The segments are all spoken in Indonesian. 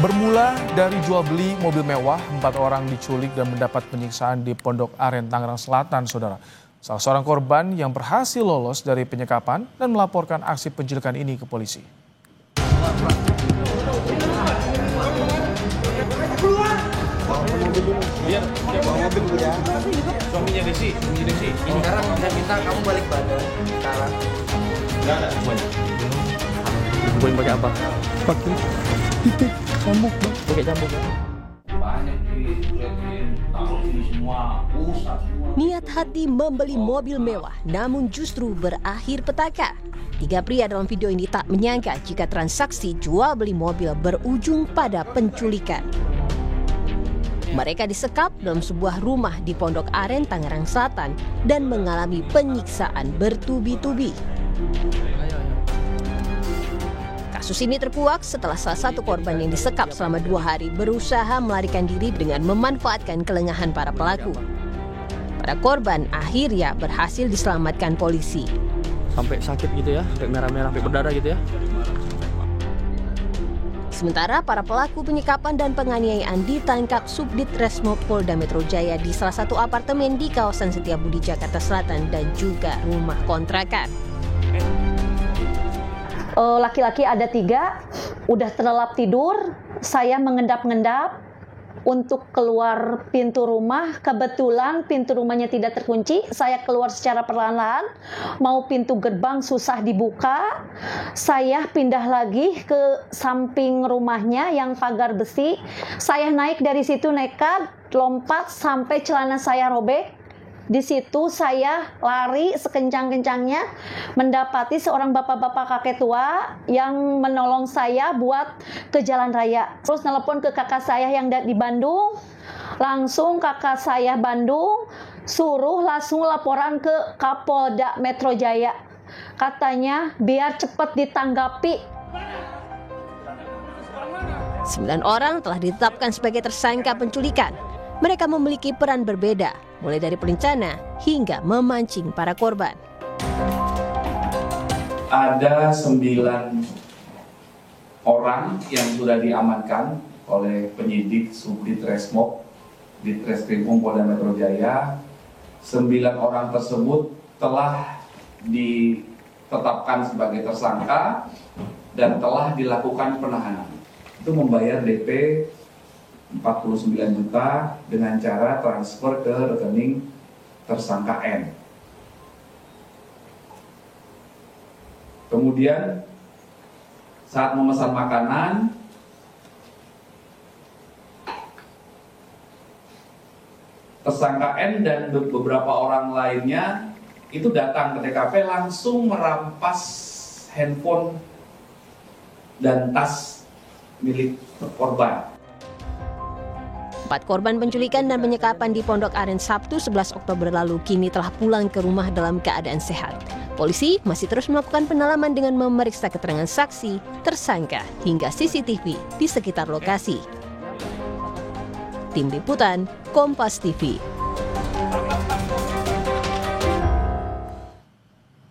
Bermula dari jual beli mobil mewah, 4 orang diculik dan mendapat penyiksaan di Pondok Aren, Tangerang Selatan, saudara. Salah seorang korban yang berhasil lolos dari penyekapan dan melaporkan aksi penculikan ini ke polisi. Suaminya Desi. Sekarang saya minta kamu balik badan. Sekarang. Enggak ada semuanya. Gue pakai apa? Pakai titik cambuk, Bang. Pakai cambuk. Banyak taruh ini semua, pusat semua. Niat hati membeli mobil mewah, namun justru berakhir petaka. 3 pria dalam video ini tak menyangka jika transaksi jual beli mobil berujung pada penculikan. Mereka disekap dalam sebuah rumah di Pondok Aren, Tangerang Selatan dan mengalami penyiksaan bertubi-tubi. Kasus ini terkuak setelah salah satu korban yang disekap selama 2 hari berusaha melarikan diri dengan memanfaatkan kelengahan para pelaku. Para korban akhirnya berhasil diselamatkan polisi. Sampai sakit gitu ya, sampai merah-merah, sampai berdarah gitu ya. Sementara para pelaku penyekapan dan penganiayaan ditangkap Subdit Resmob Polda Metro Jaya di salah satu apartemen di kawasan Setiabudi, Jakarta Selatan dan juga rumah kontrakan. Laki-laki ada 3, udah terlelap tidur, saya mengendap-endap untuk keluar pintu rumah. Kebetulan pintu rumahnya tidak terkunci, saya keluar secara perlahan-lahan, mau pintu gerbang susah dibuka, saya pindah lagi ke samping rumahnya yang pagar besi, saya naik dari situ nekat, lompat sampai celana saya robek. Di situ saya lari sekencang-kencangnya mendapati seorang bapak-bapak kakek tua yang menolong saya buat ke jalan raya. Terus nelpon ke kakak saya yang di Bandung. Langsung kakak saya Bandung suruh langsung laporan ke Kapolda Metro Jaya. Katanya biar cepat ditanggapi. 9 orang telah ditetapkan sebagai tersangka penculikan. Mereka memiliki peran berbeda, mulai dari perencana hingga memancing para korban. Ada 9 orang yang sudah diamankan oleh penyidik Subdit Resmob di Treskrimum Polda Metro Jaya. 9 orang tersebut telah ditetapkan sebagai tersangka dan telah dilakukan penahanan. Itu membayar DP 49 juta dengan cara transfer ke rekening tersangka N. Kemudian saat memesan makanan, tersangka N dan beberapa orang lainnya itu datang ke TKP langsung merampas handphone dan tas milik korban. 4 korban penculikan dan penyekapan di Pondok Aren Sabtu 11 Oktober lalu kini telah pulang ke rumah dalam keadaan sehat. Polisi masih terus melakukan pendalaman dengan memeriksa keterangan saksi, tersangka, hingga CCTV di sekitar lokasi. Tim Liputan, Kompas TV.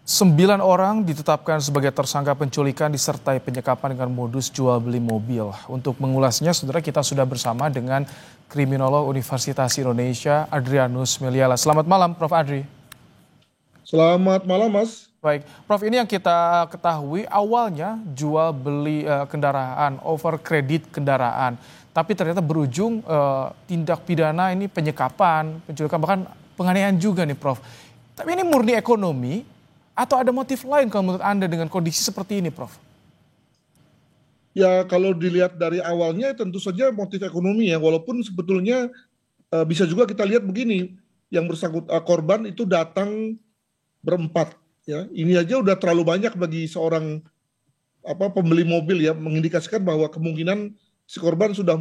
9 orang ditetapkan sebagai tersangka penculikan disertai penyekapan dengan modus jual beli mobil. Untuk mengulasnya, saudara, kita sudah bersama dengan Kriminolog Universitas Indonesia, Adrianus Meliala. Selamat malam, Prof. Adri. Selamat malam, Mas. Baik, Prof, ini yang kita ketahui awalnya jual beli kendaraan, over kredit kendaraan. Tapi ternyata berujung tindak pidana ini penyekapan, penculikan, bahkan penganiayaan juga nih, Prof. Tapi ini murni ekonomi atau ada motif lain kalau menurut Anda dengan kondisi seperti ini, Prof? Ya, kalau dilihat dari awalnya tentu saja motif ekonomi ya, walaupun sebetulnya bisa juga kita lihat begini, yang bersangkutan korban itu datang berempat ya. Ini aja udah terlalu banyak bagi seorang pembeli mobil ya, mengindikasikan bahwa kemungkinan si korban sudah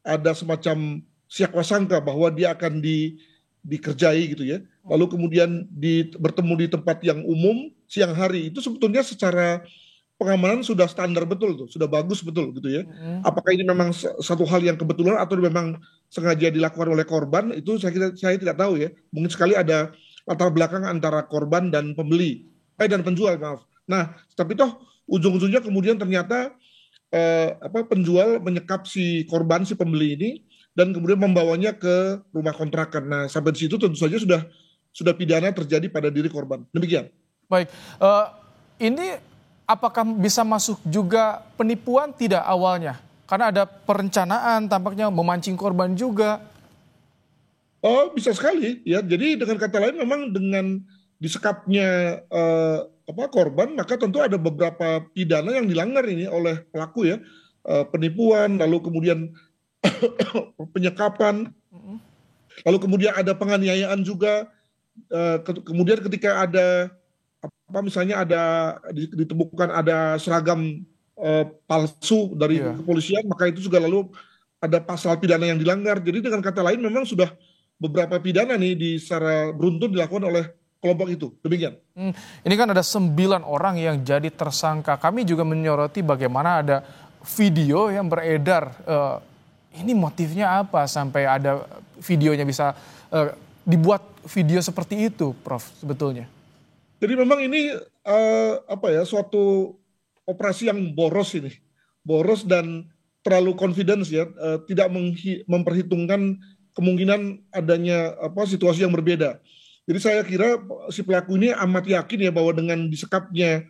ada semacam siak prasangka bahwa dia akan dikerjai gitu ya. Lalu kemudian bertemu di tempat yang umum siang hari, itu sebetulnya secara pengamanan sudah standar betul tuh, sudah bagus betul gitu ya. Apakah ini memang satu hal yang kebetulan atau memang sengaja dilakukan oleh korban, itu saya tidak tahu ya. Mungkin sekali ada latar belakang antara korban dan pembeli, dan penjual, maaf. Nah, tapi toh ujung-ujungnya kemudian ternyata penjual menyekap si korban, si pembeli ini, dan kemudian membawanya ke rumah kontrakan. Nah, sampai di situ tentu saja sudah pidana terjadi pada diri korban. Demikian. Baik, ini apakah bisa masuk juga penipuan tidak awalnya? Karena ada perencanaan tampaknya memancing korban juga. Oh, bisa sekali ya. Jadi dengan kata lain memang dengan disekapnya korban, maka tentu ada beberapa pidana yang dilanggar ini oleh pelaku ya. Penipuan, lalu kemudian penyekapan, lalu kemudian ada penganiayaan juga. Kemudian ketika ada misalnya ditemukan ada seragam palsu dari kepolisian, maka itu juga lalu ada pasal pidana yang dilanggar. Jadi dengan kata lain memang sudah beberapa pidana nih secara beruntun dilakukan oleh kelompok itu. Demikian. Ini kan ada 9 orang yang jadi tersangka. Kami juga menyoroti bagaimana ada video yang beredar. Ini motifnya apa sampai ada videonya bisa dibuat video seperti itu, Prof, sebetulnya? Jadi memang ini suatu operasi yang boros ini. Boros dan terlalu confidence ya, tidak memperhitungkan kemungkinan adanya situasi yang berbeda. Jadi saya kira si pelaku ini amat yakin ya bahwa dengan disekapnya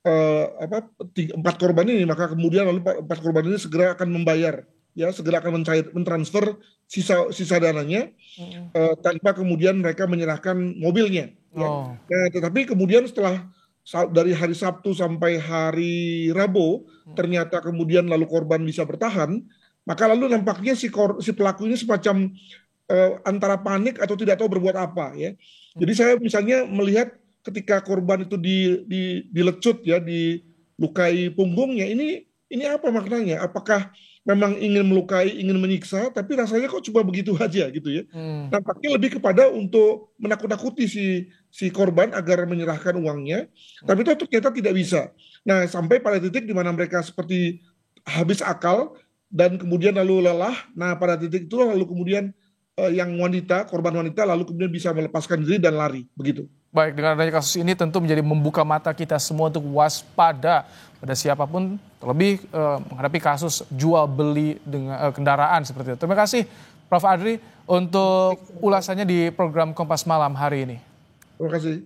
4 korban ini, maka kemudian lalu 4 korban ini segera akan membayar, ya segera akan mentransfer sisa dananya tanpa kemudian mereka menyerahkan mobilnya. Ya. Nah, tetapi kemudian setelah dari hari Sabtu sampai hari Rabu ternyata kemudian lalu korban bisa bertahan. Maka lalu nampaknya si pelaku ini semacam antara panik atau tidak tahu berbuat apa ya. Jadi saya misalnya melihat ketika korban itu dilecut ya, dilukai punggungnya, ini apa maknanya? Apakah memang ingin melukai, ingin menyiksa, tapi rasanya kok cuma begitu aja gitu ya. Nampaknya lebih kepada untuk menakut-nakuti si korban agar menyerahkan uangnya, tapi itu ternyata tidak bisa. Nah, sampai pada titik di mana mereka seperti habis akal, dan kemudian lalu lelah. Nah, pada titik itu lalu kemudian yang korban wanita lalu kemudian bisa melepaskan diri dan lari, begitu. Baik, dengan adanya kasus ini tentu menjadi membuka mata kita semua untuk waspada pada siapapun, terlebih menghadapi kasus jual beli dengan kendaraan seperti itu. Terima kasih Prof. Adri untuk ulasannya di program Kompas Malam hari ini. Terima kasih.